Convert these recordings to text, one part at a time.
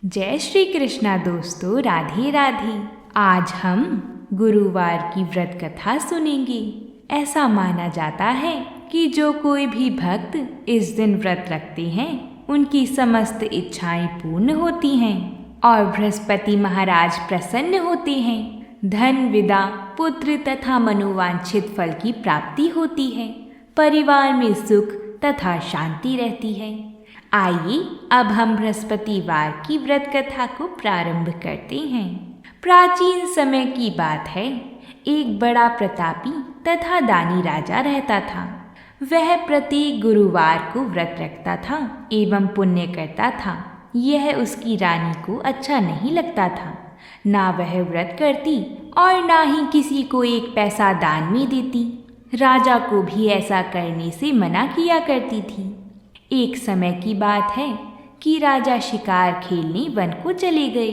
जय श्री कृष्णा दोस्तों, राधे राधे। आज हम गुरुवार की व्रत कथा सुनेंगे। ऐसा माना जाता है कि जो कोई भी भक्त इस दिन व्रत रखते हैं उनकी समस्त इच्छाएं पूर्ण होती हैं और बृहस्पति महाराज प्रसन्न होते हैं। धन, विदा, पुत्र तथा मनोवांछित फल की प्राप्ति होती है। परिवार में सुख तथा शांति रहती है। आइए अब हम बृहस्पतिवार की व्रत कथा को प्रारंभ करते हैं। प्राचीन समय की बात है। एक बड़ा प्रतापी तथा दानी राजा रहता था। वह प्रत्येक गुरुवार को व्रत रखता था एवं पुण्य करता था। यह उसकी रानी को अच्छा नहीं लगता था। ना वह व्रत करती और ना ही किसी को एक पैसा दान में देती। राजा को भी ऐसा करने से मना किया करती थी। एक समय की बात है कि राजा शिकार खेलने वन को चले गए।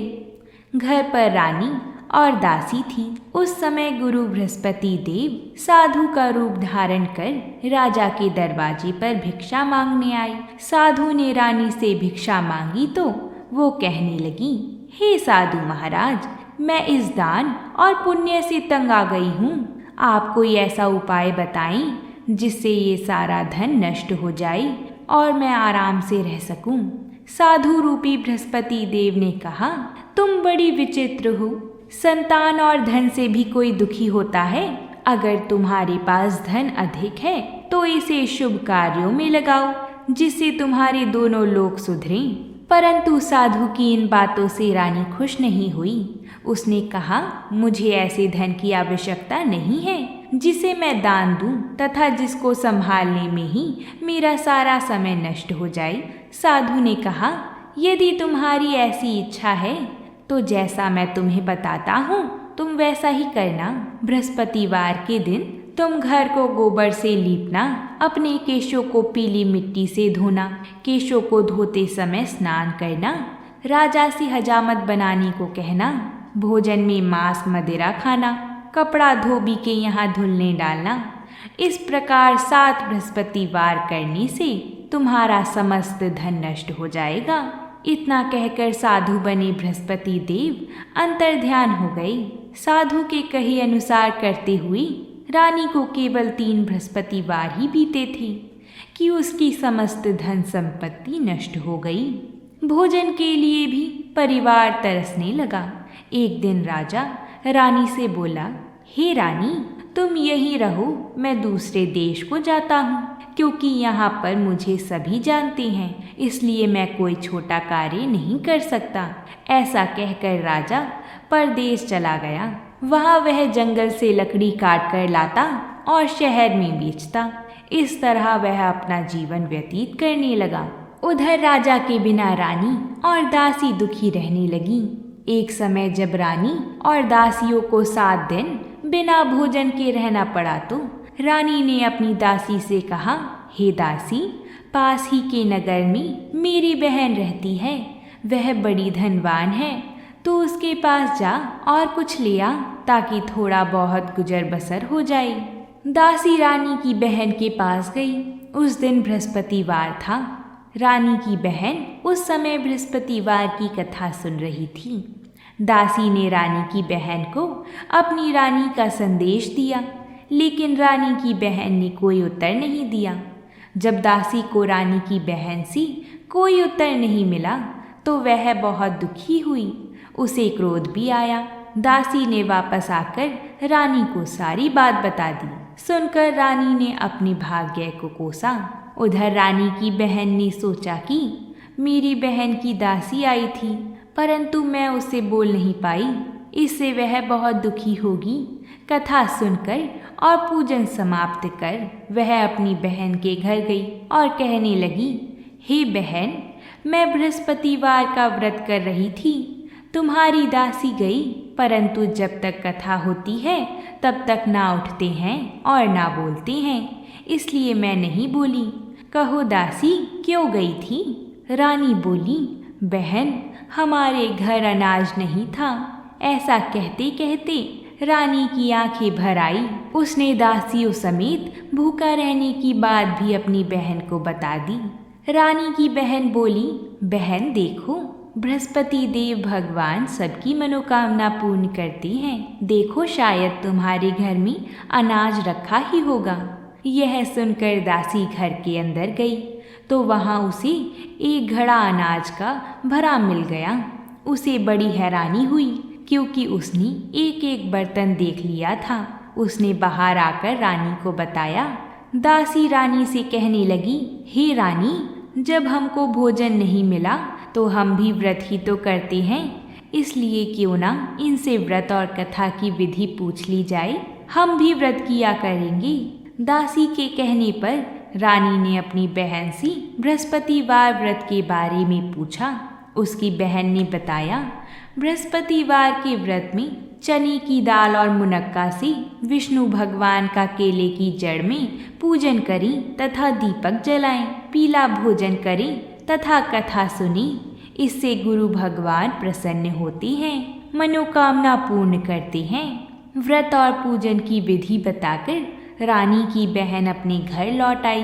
घर पर रानी और दासी थी। उस समय गुरु बृहस्पति देव साधु का रूप धारण कर राजा के दरवाजे पर भिक्षा मांगने आए। साधु ने रानी से भिक्षा मांगी तो वो कहने लगी, हे साधु महाराज, मैं इस दान और पुण्य से तंग आ गई हूँ। आप कोई ऐसा उपाय बताएं जिससे ये सारा धन नष्ट हो जाए और मैं आराम से रह सकूं। साधु रूपी बृहस्पति देव ने कहा, तुम बड़ी विचित्र हो। संतान और धन से भी कोई दुखी होता है। अगर तुम्हारे पास धन अधिक है तो इसे शुभ कार्यों में लगाओ जिससे तुम्हारे दोनों लोग सुधरें। परंतु साधु की इन बातों से रानी खुश नहीं हुई। उसने कहा, मुझे ऐसे धन की आवश्यकता नहीं है जिसे मैं दान दूं तथा जिसको संभालने में ही मेरा सारा समय नष्ट हो जाए। साधु ने कहा, यदि तुम्हारी ऐसी इच्छा है तो जैसा मैं तुम्हें बताता हूँ तुम वैसा ही करना। बृहस्पतिवार के दिन तुम घर को गोबर से लीपना, अपने केशों को पीली मिट्टी से धोना, केशों को धोते समय स्नान करना, राजा से हजामत बनाने को कहना, भोजन में मांस मदिरा खाना, कपड़ा धोबी के यहाँ धुलने डालना। इस प्रकार 7 बृहस्पतिवार करने से तुम्हारा समस्त धन नष्ट हो जाएगा। इतना कहकर साधु बने बृहस्पति देव अंतर्ध्यान हो गए। साधु के कहे अनुसार करते हुए रानी को केवल 3 बृहस्पतिवार ही बीते थे कि उसकी समस्त धन संपत्ति नष्ट हो गई। भोजन के लिए भी परिवार तरसने लगा। एक दिन राजा रानी से बोला, हे रानी, तुम यहीं रहो, मैं दूसरे देश को जाता हूँ क्योंकि यहाँ पर मुझे सभी जानते हैं, इसलिए मैं कोई छोटा कार्य नहीं कर सकता। ऐसा कहकर राजा परदेश चला गया। वहाँ वह जंगल से लकड़ी काट कर लाता और शहर में बेचता। इस तरह वह अपना जीवन व्यतीत करने लगा। उधर राजा के बिना रानी और दासी दुखी रहने लगी। एक समय जब रानी और दासियों को 7 दिन बिना भोजन के रहना पड़ा तो रानी ने अपनी दासी से कहा, हे दासी, पास ही के नगर में मेरी बहन रहती है। वह बड़ी धनवान है, तो उसके पास जा और कुछ ले आ ताकि थोड़ा बहुत गुजर बसर हो जाए। दासी रानी की बहन के पास गई। उस दिन बृहस्पतिवार था। रानी की बहन उस समय बृहस्पतिवार की कथा सुन रही थी। दासी ने रानी की बहन को अपनी रानी का संदेश दिया, लेकिन रानी की बहन ने कोई उत्तर नहीं दिया। जब दासी को रानी की बहन से कोई उत्तर नहीं मिला तो वह बहुत दुखी हुई। उसे क्रोध भी आया। दासी ने वापस आकर रानी को सारी बात बता दी। सुनकर रानी ने अपने भाग्य को कोसा। उधर रानी की बहन ने सोचा कि मेरी बहन की दासी आई थी परंतु मैं उसे बोल नहीं पाई, इससे वह बहुत दुखी होगी। कथा सुनकर और पूजन समाप्त कर वह अपनी बहन के घर गई और कहने लगी, हे बहन, मैं बृहस्पतिवार का व्रत कर रही थी। तुम्हारी दासी गई, परंतु जब तक कथा होती है तब तक ना उठते हैं और ना बोलते हैं, इसलिए मैं नहीं बोली। कहो दासी, क्यों गई थी? रानी बोली, बहन, हमारे घर अनाज नहीं था। ऐसा कहते कहते रानी की आंखें भर आई। उसने दासियों समेत भूखा रहने की बात भी अपनी बहन को बता दी। रानी की बहन बोली, बहन देखो, बृहस्पति देव भगवान सबकी मनोकामना पूर्ण करती हैं। देखो शायद तुम्हारे घर में अनाज रखा ही होगा। यह सुनकर दासी घर के अंदर गई तो वहाँ उसे एक घड़ा अनाज का भरा मिल गया। उसे बड़ी हैरानी हुई क्योंकि उसने एक एक बर्तन देख लिया था। उसने बाहर आकर रानी को बताया। दासी रानी से कहने लगी, हे रानी, जब हमको भोजन नहीं मिला तो हम भी व्रत ही तो करते हैं, इसलिए क्यों ना इनसे व्रत और कथा की विधि पूछ ली जाए, हम भी व्रत किया करेंगे। दासी के कहने पर रानी ने अपनी बहन से बृहस्पतिवार व्रत के बारे में पूछा। उसकी बहन ने बताया, बृहस्पतिवार के व्रत में चने की दाल और मुनक्का से विष्णु भगवान का केले की जड़ में पूजन करें तथा दीपक जलाएं, पीला भोजन करें तथा कथा सुनें। इससे गुरु भगवान प्रसन्न होते हैं, मनोकामना पूर्ण करते हैं। व्रत और पूजन की विधि बताकर रानी की बहन अपने घर लौट आई।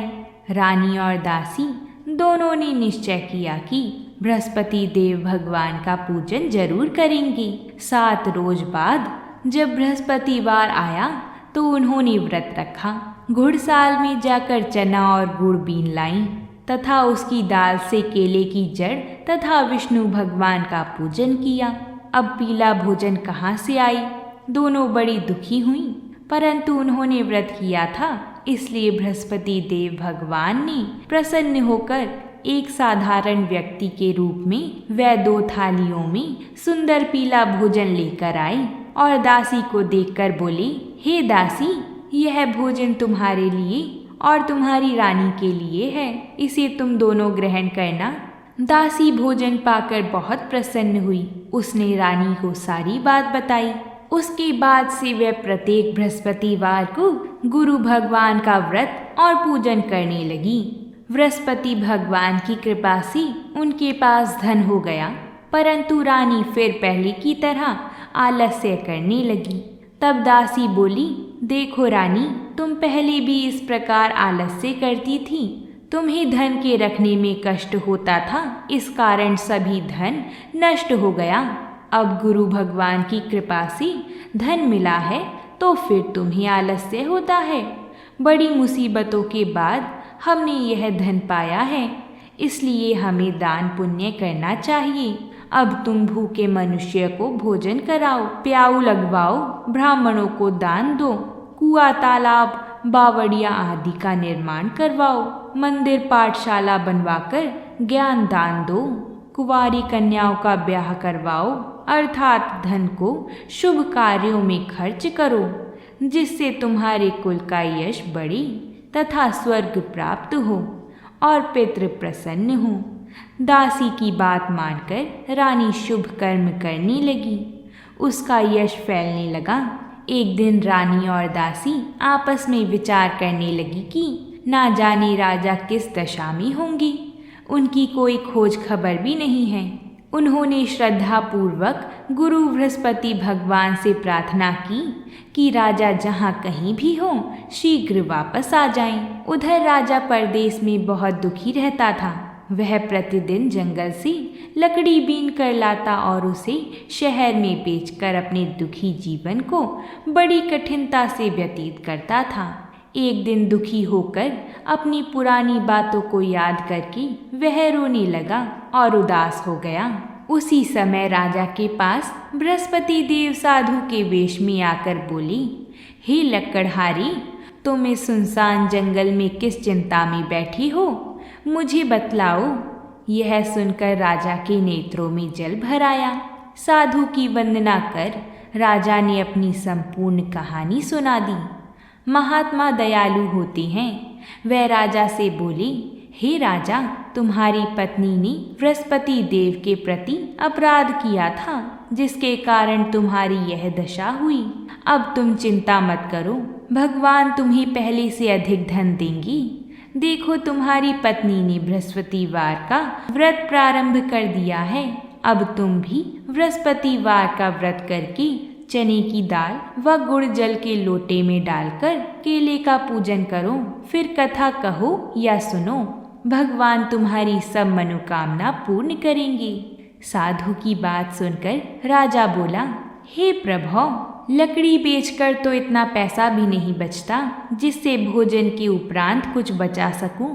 रानी और दासी दोनों ने निश्चय किया कि बृहस्पति देव भगवान का पूजन जरूर करेंगे। 7 रोज बाद जब बृहस्पतिवार आया तो उन्होंने व्रत रखा। घुड़साल में जाकर चना और गुड़ बीन लाईं तथा उसकी दाल से केले की जड़ तथा विष्णु भगवान का पूजन किया। अब पीला भोजन कहाँ से आई? दोनों बड़ी दुखी हुईं, परंतु उन्होंने व्रत किया था, इसलिए बृहस्पति देव भगवान ने प्रसन्न होकर एक साधारण व्यक्ति के रूप में वह 2 थालियों में सुंदर पीला भोजन लेकर आई और दासी को देखकर बोली, हे दासी, यह भोजन तुम्हारे लिए और तुम्हारी रानी के लिए है, इसे तुम दोनों ग्रहण करना। दासी भोजन पाकर बहुत प्रसन्न हुई। उसने रानी को सारी बात बताई। उसके बाद से वह प्रत्येक बृहस्पतिवार को गुरु भगवान का व्रत और पूजन करने लगी। बृहस्पति भगवान की कृपा से उनके पास धन हो गया, परंतु रानी फिर पहले की तरह आलस्य करने लगी। तब दासी बोली, देखो रानी, तुम पहले भी इस प्रकार आलस्य करती थी। तुम्हें धन के रखने में कष्ट होता था, इस कारण सभी धन नष्ट हो गया। अब गुरु भगवान की कृपा से धन मिला है तो फिर तुम्हें आलस्य होता है। बड़ी मुसीबतों के बाद हमने यह धन पाया है, इसलिए हमें दान पुण्य करना चाहिए। अब तुम भूखे मनुष्य को भोजन कराओ, प्याऊ लगवाओ, ब्राह्मणों को दान दो, कुआं तालाब बावड़िया आदि का निर्माण करवाओ, मंदिर पाठशाला बनवाकर ज्ञान दान दो, कुंवारी कन्याओं का ब्याह करवाओ, अर्थात धन को शुभ कार्यों में खर्च करो, जिससे तुम्हारे कुल का यश बढ़े तथा स्वर्ग प्राप्त हो और पितृ प्रसन्न हो। दासी की बात मानकर रानी शुभ कर्म करने लगी। उसका यश फैलने लगा। एक दिन रानी और दासी आपस में विचार करने लगी कि ना जाने राजा किस दशा में होंगे। उनकी कोई खोज खबर भी नहीं है। उन्होंने श्रद्धा पूर्वक गुरु बृहस्पति भगवान से प्रार्थना की कि राजा जहाँ कहीं भी हो शीघ्र वापस आ जाएं। उधर राजा परदेश में बहुत दुखी रहता था। वह प्रतिदिन जंगल से लकड़ी बीन कर लाता और उसे शहर में बेचकर अपने दुखी जीवन को बड़ी कठिनता से व्यतीत करता था। एक दिन दुखी होकर अपनी पुरानी बातों को याद करके वह रोने लगा और उदास हो गया। उसी समय राजा के पास बृहस्पति देव साधु के वेश में आकर बोली, हे लक्कड़हारी, तुम इस सुनसान जंगल में किस चिंता में बैठी हो, मुझे बतलाओ। यह सुनकर राजा के नेत्रों में जल भर आया। साधु की वंदना कर राजा ने अपनी संपूर्ण कहानी सुना दी। महात्मा दयालु होते हैं। वह राजा से बोली, हे राजा, तुम्हारी पत्नी ने बृहस्पति देव के प्रति अपराध किया था, जिसके कारण तुम्हारी यह दशा हुई। अब तुम चिंता मत करो, भगवान तुम्हें पहले से अधिक धन देंगी। देखो, तुम्हारी पत्नी ने बृहस्पतिवार का व्रत प्रारंभ कर दिया है। अब तुम भी बृहस्पतिवार का व्रत करके चने की दाल व गुड़ जल के लोटे में डालकर केले का पूजन करो, फिर कथा कहो या सुनो। भगवान तुम्हारी सब मनोकामना पूर्ण करेंगे। साधु की बात सुनकर राजा बोला, हे प्रभु, लकड़ी बेचकर तो इतना पैसा भी नहीं बचता जिससे भोजन के उपरांत कुछ बचा सकूं।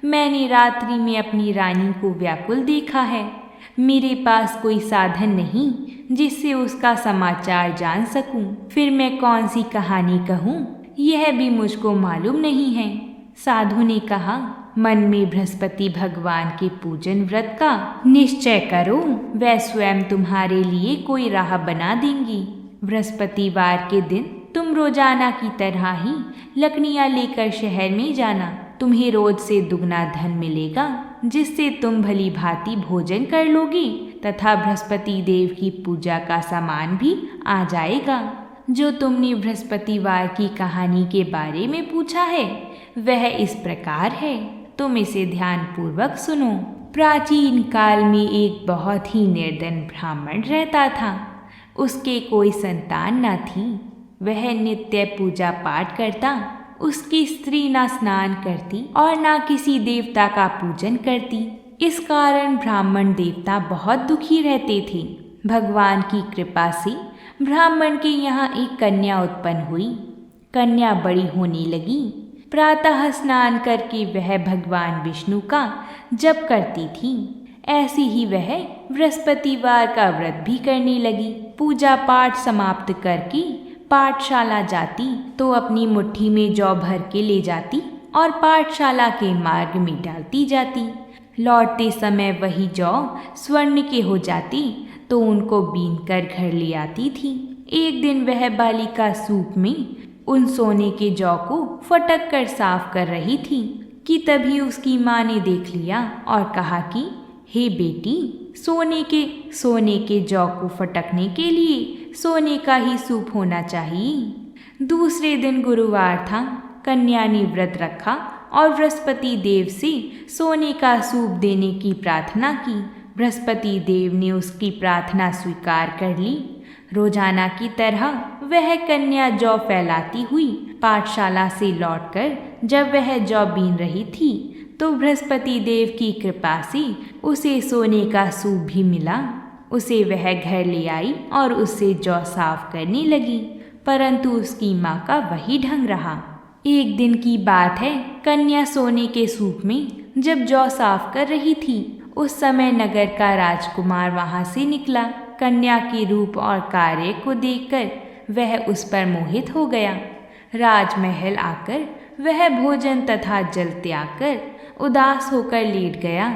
मैंने रात्रि में अपनी रानी को व्याकुल देखा है। मेरे पास कोई साधन नहीं जिससे उसका समाचार जान सकूं। फिर मैं कौन सी कहानी कहूं, यह भी मुझको मालूम नहीं है। साधु ने कहा, मन में बृहस्पति भगवान के पूजन व्रत का निश्चय करो, वह स्वयं तुम्हारे लिए कोई राह बना देंगी। बृहस्पतिवार के दिन तुम रोजाना की तरह ही लकड़ियां लेकर शहर में जाना। तुम्हें रोज से दुगना धन मिलेगा, जिससे तुम भली भांति भोजन कर लोगी तथा बृहस्पति देव की पूजा का सामान भी आ जाएगा। जो तुमने बृहस्पतिवार की कहानी के बारे में पूछा है वह इस प्रकार है, तुम इसे ध्यान पूर्वक सुनो। प्राचीन काल में एक बहुत ही निर्धन ब्राह्मण रहता था। उसके कोई संतान न थी। वह नित्य पूजा पाठ करता। उसकी स्त्री ना स्नान करती और ना किसी देवता का पूजन करती। इस कारण ब्राह्मण देवता बहुत दुखी रहते थे। भगवान की कृपा से ब्राह्मण के यहाँ एक कन्या उत्पन्न हुई। कन्या बड़ी होने लगी। प्रातः स्नान करके वह भगवान विष्णु का जप करती थी। ऐसी ही वह बृहस्पतिवार का व्रत भी करने लगी। पूजा पाठ समाप्त करके पाठशाला जाती तो अपनी मुट्ठी में जौ भर के ले जाती और पाठशाला के मार्ग में डालती जाती। लौटते समय वही जौ स्वर्ण के हो जाती तो उनको बीन कर घर ले आती थी। एक दिन वह बालिका सूप में उन सोने के जौ को फटक कर साफ कर रही थी कि तभी उसकी माँ ने देख लिया और कहा कि हे बेटी, सोने के जौ को फटकने के लिए सोने का ही सूप होना चाहिए। दूसरे दिन गुरुवार था। कन्या ने व्रत रखा और बृहस्पति देव से सोने का सूप देने की प्रार्थना की। बृहस्पति देव ने उसकी प्रार्थना स्वीकार कर ली। रोजाना की तरह वह कन्या जौ फैलाती हुई पाठशाला से लौटकर जब वह जौ बीन रही थी तो बृहस्पति देव की कृपा से उसे सोने का सूप भी मिला। उसे वह घर ले आई और उससे जौ साफ करने लगी, परंतु उसकी माँ का वही ढंग रहा। एक दिन की बात है, कन्या सोने के सूप में जब जौ साफ कर रही थी उस समय नगर का राजकुमार वहां से निकला। कन्या के रूप और कार्य को देखकर वह उस पर मोहित हो गया। राजमहल आकर वह भोजन तथा जल त्याग कर उदास होकर लेट गया।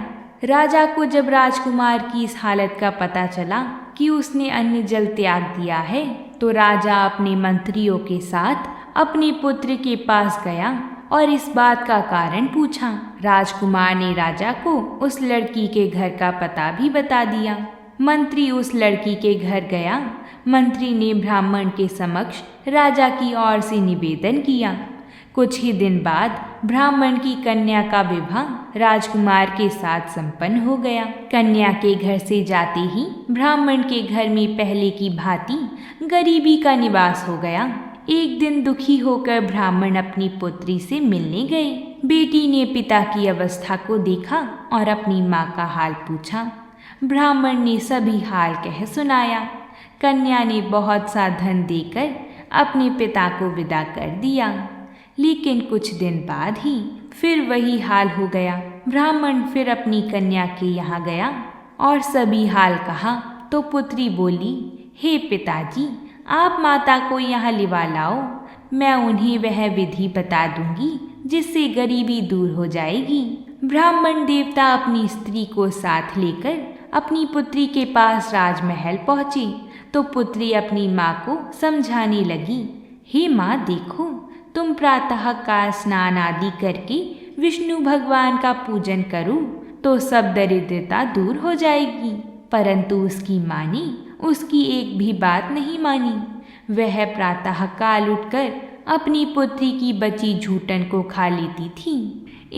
राजा को जब राजकुमार की इस हालत का पता चला कि उसने अन्न जल त्याग दिया है तो राजा अपने मंत्रियों के साथ अपने पुत्र के पास गया और इस बात का कारण पूछा। राजकुमार ने राजा को उस लड़की के घर का पता भी बता दिया। मंत्री उस लड़की के घर गया। मंत्री ने ब्राह्मण के समक्ष राजा की ओर से निवेदन किया। कुछ ही दिन बाद ब्राह्मण की कन्या का विवाह राजकुमार के साथ संपन्न हो गया। कन्या के घर से जाते ही ब्राह्मण के घर में पहले की भांति गरीबी का निवास हो गया। एक दिन दुखी होकर ब्राह्मण अपनी पुत्री से मिलने गए। बेटी ने पिता की अवस्था को देखा और अपनी माँ का हाल पूछा। ब्राह्मण ने सभी हाल कह सुनाया। कन्या ने बहुत सा धन देकर अपने पिता को विदा कर दिया, लेकिन कुछ दिन बाद ही फिर वही हाल हो गया। ब्राह्मण फिर अपनी कन्या के यहाँ गया और सभी हाल कहा तो पुत्री बोली, हे पिताजी, आप माता को यहाँ लिवा लाओ। मैं उन्हें वह विधि बता दूंगी जिससे गरीबी दूर हो जाएगी। ब्राह्मण देवता अपनी स्त्री को साथ लेकर अपनी पुत्री के पास राजमहल पहुँची तो पुत्री अपनी माँ को समझाने लगी, हे माँ, देखो, तुम प्रातः काल स्नान आदि करके विष्णु भगवान का पूजन करो तो सब दरिद्रता दूर हो जाएगी। परंतु उसकी माँ ने उसकी एक भी बात नहीं मानी। वह प्रातः काल उठकर अपनी पुत्री की बची झूठन को खा लेती थी।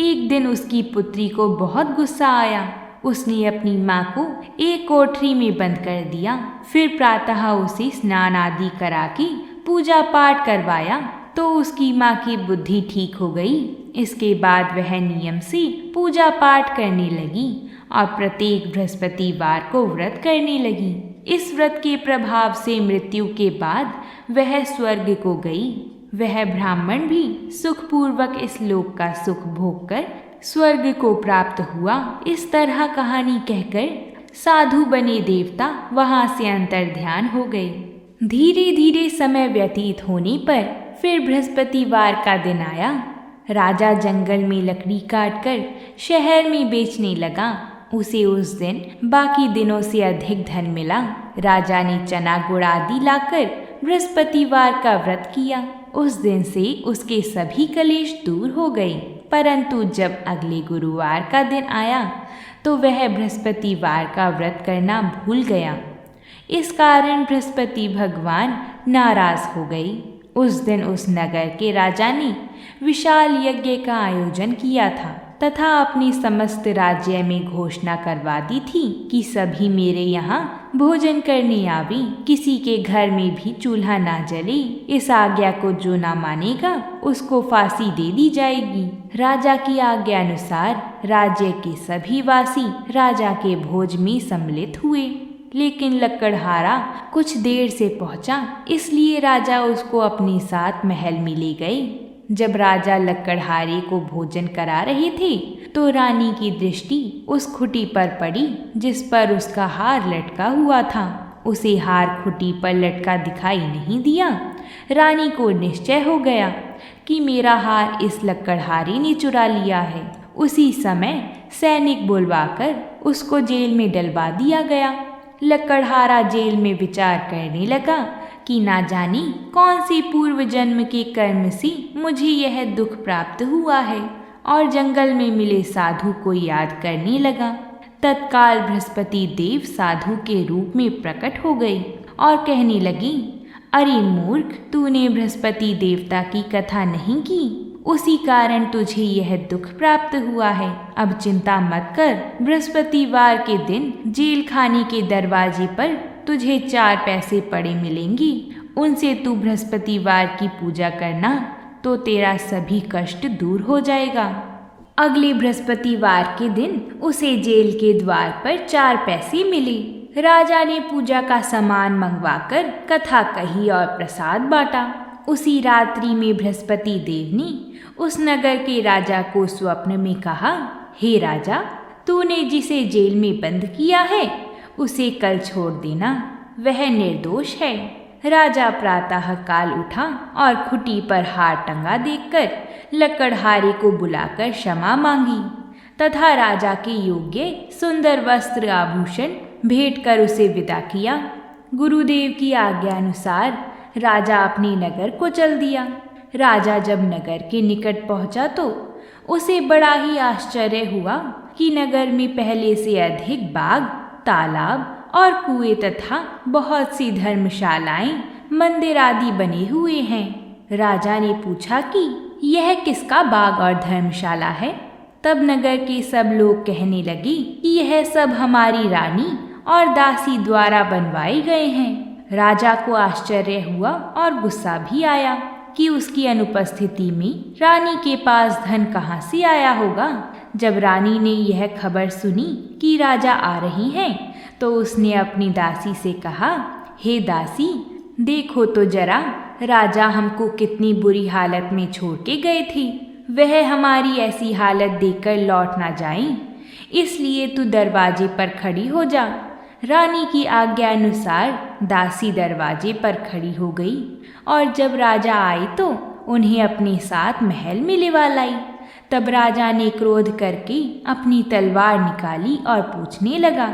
एक दिन उसकी पुत्री को बहुत गुस्सा आया। उसने अपनी माँ को एक कोठरी में बंद कर दिया। फिर प्रातः उसे स्नान आदि करा के पूजा पाठ करवाया तो उसकी माँ की बुद्धि ठीक हो गई। इसके बाद वह नियम से पूजा पाठ करने लगी और प्रत्येक बृहस्पतिवार को व्रत करने लगी। इस व्रत के प्रभाव से मृत्यु के बाद वह स्वर्ग को गई। वह ब्राह्मण भी सुखपूर्वक इस लोक का सुख भोग कर स्वर्ग को प्राप्त हुआ। इस तरह कहानी कहकर साधु बने देवता वहां से अंतर्ध्यान हो गए। धीरे धीरे समय व्यतीत होने पर फिर बृहस्पतिवार का दिन आया। राजा जंगल में लकड़ी काटकर शहर में बेचने लगा। उसे उस दिन बाकी दिनों से अधिक धन मिला। राजा ने चना गुड़ आदि लाकर बृहस्पतिवार का व्रत किया। उस दिन से उसके सभी कलेश दूर हो गए। परंतु जब अगले गुरुवार का दिन आया तो वह बृहस्पतिवार का व्रत करना भूल गया। इस कारण बृहस्पति भगवान नाराज हो गए। उस दिन उस नगर के राजा ने विशाल यज्ञ का आयोजन किया था तथा अपने समस्त राज्य में घोषणा करवा दी थी कि सभी मेरे यहाँ भोजन करने आवे, किसी के घर में भी चूल्हा ना जले। इस आज्ञा को जो ना मानेगा उसको फांसी दे दी जाएगी। राजा की आज्ञा अनुसार राज्य के सभी वासी राजा के भोज में सम्मिलित हुए। लेकिन लकड़हारा कुछ देर से पहुंचा, इसलिए राजा उसको अपने साथ महल में ले गए। जब राजा लकड़हारे को भोजन करा रहे थे तो रानी की दृष्टि उस खुटी पर पड़ी जिस पर उसका हार लटका हुआ था। उसे हार खुटी पर लटका दिखाई नहीं दिया। रानी को निश्चय हो गया कि मेरा हार इस लकड़हारे ने चुरा लिया है। उसी समय सैनिक बुलवाकर उसको जेल में डलवा दिया गया। लकड़हारा जेल में विचार करने लगा कि ना जाने कौन सी पूर्व जन्म के कर्म से मुझे यह दुख प्राप्त हुआ है, और जंगल में मिले साधु को याद करने लगा। तत्काल बृहस्पति देव साधु के रूप में प्रकट हो गए और कहने लगी, अरे मूर्ख, तूने बृहस्पति देवता की कथा नहीं की, उसी कारण तुझे यह दुख प्राप्त हुआ है। अब चिंता मत कर, बृहस्पतिवार के दिन जेल खाने के दरवाजे पर तुझे 4 पैसे पड़े मिलेंगे। उनसे तू बृहस्पतिवार की पूजा करना तो तेरा सभी कष्ट दूर हो जाएगा। अगले बृहस्पतिवार के दिन उसे जेल के द्वार पर 4 पैसे मिले। राजा ने पूजा का सामान मंगवाकर कथा कही और प्रसाद बांटा। उसी रात्रि में बृहस्पति देव ने उस नगर के राजा को स्वप्न में कहा, हे राजा, तूने जिसे जेल में बंद किया है उसे कल छोड़ देना, वह निर्दोष है। राजा प्रातः काल उठा और खुटी पर हार टंगा देखकर लकड़हारे को बुलाकर क्षमा मांगी तथा राजा के योग्य सुंदर वस्त्र आभूषण भेंट कर उसे विदा किया। गुरुदेव की आज्ञा अनुसार राजा अपने नगर को चल दिया। राजा जब नगर के निकट पहुंचा तो उसे बड़ा ही आश्चर्य हुआ कि नगर में पहले से अधिक बाग, तालाब और कुएं तथा बहुत सी धर्मशालाएं, मंदिर आदि बने हुए हैं। राजा ने पूछा कि यह किसका बाग और धर्मशाला है? तब नगर के सब लोग कहने लगे कि यह सब हमारी रानी और दासी द्वारा बनवाए गए हैं। राजा को आश्चर्य हुआ और गुस्सा भी आया कि उसकी अनुपस्थिति में रानी के पास धन कहाँ से आया होगा। जब रानी ने यह खबर सुनी कि राजा आ रही हैं, तो उसने अपनी दासी से कहा, हे दासी, देखो तो जरा, राजा हमको कितनी बुरी हालत में छोड़ के गए थे। वह हमारी ऐसी हालत देखकर लौट ना जाएं, इसलिए तू दरवाजे पर खड़ी हो जा। रानी की आज्ञा अनुसार दासी दरवाजे पर खड़ी हो गई और जब राजा आए तो उन्हें अपने साथ महल में लिवा लाई। तब राजा ने क्रोध करके अपनी तलवार निकाली और पूछने लगा,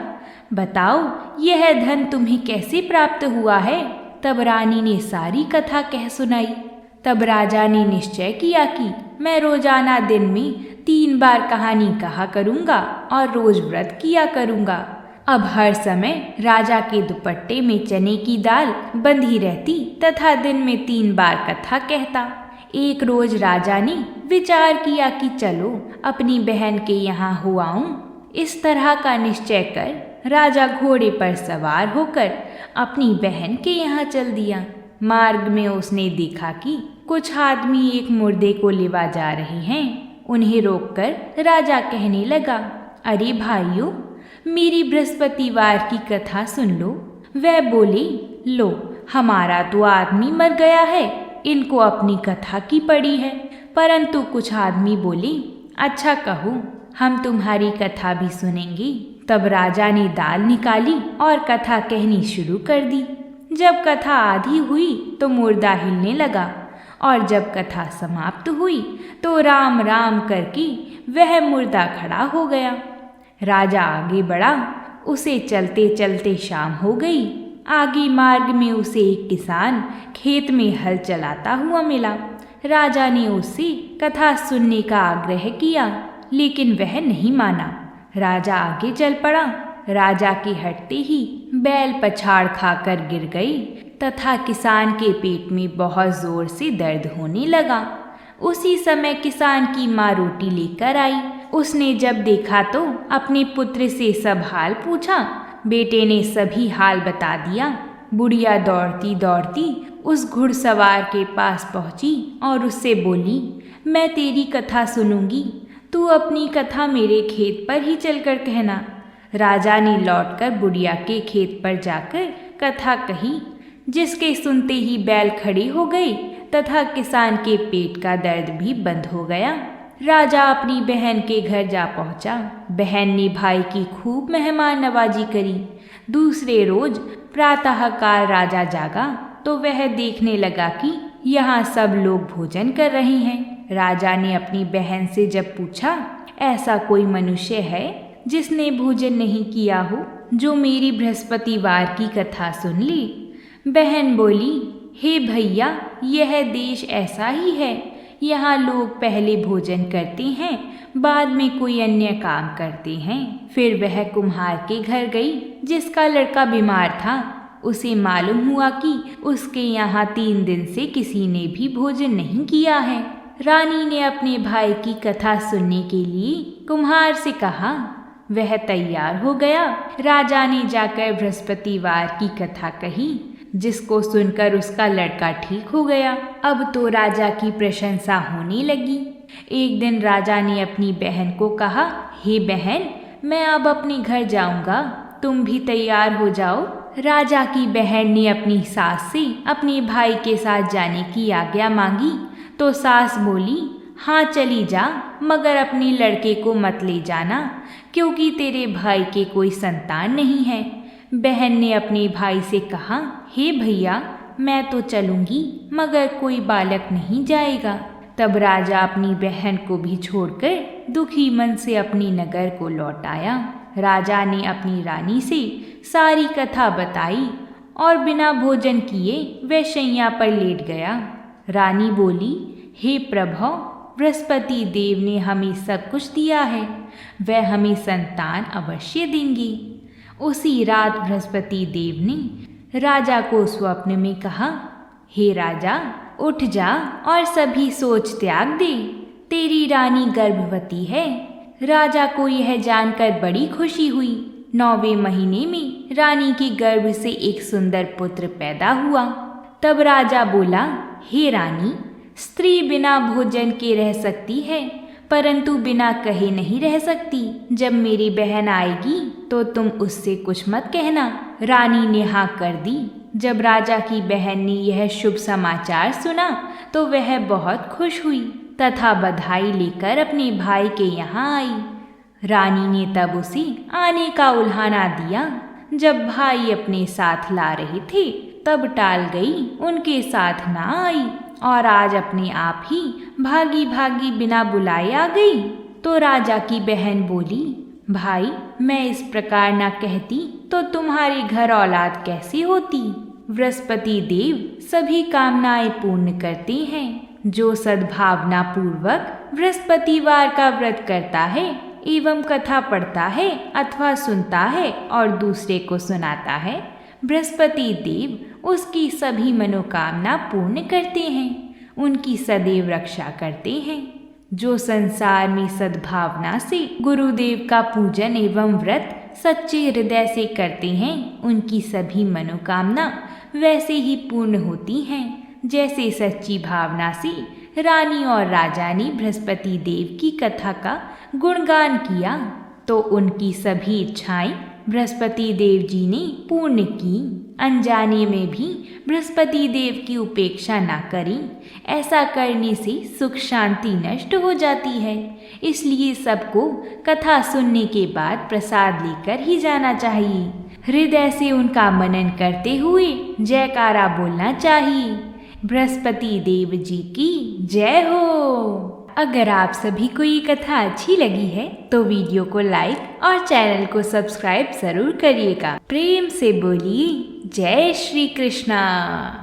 बताओ यह धन तुम्हें कैसे प्राप्त हुआ है? तब रानी ने सारी कथा कह सुनाई। तब राजा ने निश्चय किया कि मैं रोजाना दिन में 3 बार कहानी कहा करूँगा और रोज व्रत किया करूँगा। अब हर समय राजा के दुपट्टे में चने की दाल बंधी रहती तथा दिन में 3 बार कथा कहता। एक रोज राजा ने विचार किया कि चलो अपनी बहन के यहाँ हो आऊं। इस तरह का निश्चय कर राजा घोड़े पर सवार होकर अपनी बहन के यहाँ चल दिया। मार्ग में उसने देखा कि कुछ आदमी एक मुर्दे को लिवा जा रहे हैं। उन्हें रोककर राजा कहने लगा, अरे भाइयों, मेरी बृहस्पतिवार की कथा सुन लो। वह बोली, लो, हमारा तो आदमी मर गया है, इनको अपनी कथा की पड़ी है। परंतु कुछ आदमी बोले, अच्छा कहो, हम तुम्हारी कथा भी सुनेंगे। तब राजा ने दाल निकाली और कथा कहनी शुरू कर दी। जब कथा आधी हुई तो मुर्दा हिलने लगा, और जब कथा समाप्त हुई तो राम राम करके वह मुर्दा खड़ा हो गया। राजा आगे बढ़ा, उसे चलते चलते शाम हो गई। आगे मार्ग में उसे एक किसान खेत में हल चलाता हुआ मिला। राजा ने उससे कथा सुनने का आग्रह किया, लेकिन वह नहीं माना। राजा आगे चल पड़ा। राजा के हटते ही बैल पछाड़ खाकर गिर गई तथा किसान के पेट में बहुत जोर से दर्द होने लगा। उसी समय किसान की माँ रोटी लेकर आई। उसने जब देखा तो अपने पुत्र से सब हाल पूछा। बेटे ने सभी हाल बता दिया। बुढ़िया दौड़ती दौड़ती उस घुड़सवार के पास पहुंची और उससे बोली, मैं तेरी कथा सुनूंगी, तू अपनी कथा मेरे खेत पर ही चलकर कहना। राजा ने लौटकर बुढ़िया के खेत पर जाकर कथा कही, जिसके सुनते ही बैल खड़ी हो गई तथा किसान के पेट का दर्द भी बंद हो गया। राजा अपनी बहन के घर जा पहुंचा। बहन ने भाई की खूब मेहमान नवाजी करी। दूसरे रोज प्रातःकाल राजा जागा तो वह देखने लगा कि यहाँ सब लोग भोजन कर रहे हैं। राजा ने अपनी बहन से जब पूछा, ऐसा कोई मनुष्य है जिसने भोजन नहीं किया हो, जो मेरी बृहस्पतिवार की कथा सुन ले? बहन बोली, हे भैया, यह देश ऐसा ही है। यहाँ लोग पहले भोजन करते हैं, बाद में कोई अन्य काम करते हैं। फिर वह कुम्हार के घर गई जिसका लड़का बीमार था। उसे मालूम हुआ कि उसके यहाँ 3 दिन से किसी ने भी भोजन नहीं किया है। रानी ने अपने भाई की कथा सुनने के लिए कुम्हार से कहा। वह तैयार हो गया। राजा ने जाकर बृहस्पतिवार की कथा कही, जिसको सुनकर उसका लड़का ठीक हो गया। अब तो राजा की प्रशंसा होने लगी। एक दिन राजा ने अपनी बहन को कहा, हे बहन, मैं अब अपने घर जाऊंगा, तुम भी तैयार हो जाओ। राजा की बहन ने अपनी सास से अपने भाई के साथ जाने की आज्ञा मांगी तो सास बोली, हाँ चली जा, मगर अपने लड़के को मत ले जाना, क्योंकि तेरे भाई के कोई संतान नहीं है। बहन ने अपने भाई से कहा, हे भैया, मैं तो चलूंगी, मगर कोई बालक नहीं जाएगा। तब राजा अपनी बहन को भी छोड़कर दुखी मन से अपनी नगर को लौट आया। राजा ने अपनी रानी से सारी कथा बताई और बिना भोजन किए वह शैया पर लेट गया। रानी बोली, हे प्रभु, बृहस्पति देव ने हमें सब कुछ दिया है, वह हमें संतान अवश्य देंगे। उसी रात बृहस्पति देव ने राजा को स्वप्न में कहा, हे राजा, उठ जा और सभी सोच त्याग दे, तेरी रानी गर्भवती है। राजा को यह जानकर बड़ी खुशी हुई। 9वें महीने में रानी के गर्भ से एक सुंदर पुत्र पैदा हुआ। तब राजा बोला, हे रानी, स्त्री बिना भोजन के रह सकती है, परंतु बिना कहे नहीं रह सकती। जब मेरी बहन आएगी तो तुम उससे कुछ मत कहना। रानी ने हाँ कर दी। जब राजा की बहन ने यह शुभ समाचार सुना तो वह बहुत खुश हुई तथा बधाई लेकर अपने भाई के यहाँ आई। रानी ने तब उसे आने का उल्हाना दिया। जब भाई अपने साथ ला रहे थे तब टाल गई, उनके साथ ना आई और आज अपने आप ही भागी भागी बिना बुलाए आ गई। तो राजा की बहन बोली, भाई, मैं इस प्रकार ना कहती तो तुम्हारे घर औलाद कैसे होती? बृहस्पति देव सभी कामनाएं पूर्ण करते हैं। जो सद्भावना पूर्वक बृहस्पतिवार का व्रत करता है एवं कथा पढ़ता है अथवा सुनता है और दूसरे को सुनाता है, बृहस्पति देव उसकी सभी मनोकामना पूर्ण करते हैं, उनकी सदैव रक्षा करते हैं। जो संसार में सद्भावना से गुरुदेव का पूजन एवं व्रत सच्चे हृदय से करते हैं, उनकी सभी मनोकामना वैसे ही पूर्ण होती हैं जैसे सच्ची भावना से रानी और राजा ने बृहस्पति देव की कथा का गुणगान किया। तो उनकी सभी इच्छाएं बृहस्पति देव जी ने पूर्ण की। अनजाने में भी बृहस्पति देव की उपेक्षा ना करें। ऐसा करने से सुख शांति नष्ट हो जाती है। इसलिए सबको कथा सुनने के बाद प्रसाद लेकर ही जाना चाहिए। हृदय से उनका मनन करते हुए जयकारा बोलना चाहिए। बृहस्पति देव जी की जय हो। अगर आप सभी को ये कथा अच्छी लगी है तो वीडियो को लाइक और चैनल को सब्सक्राइब जरूर करिएगा। प्रेम से बोलिए जय श्री कृष्णा।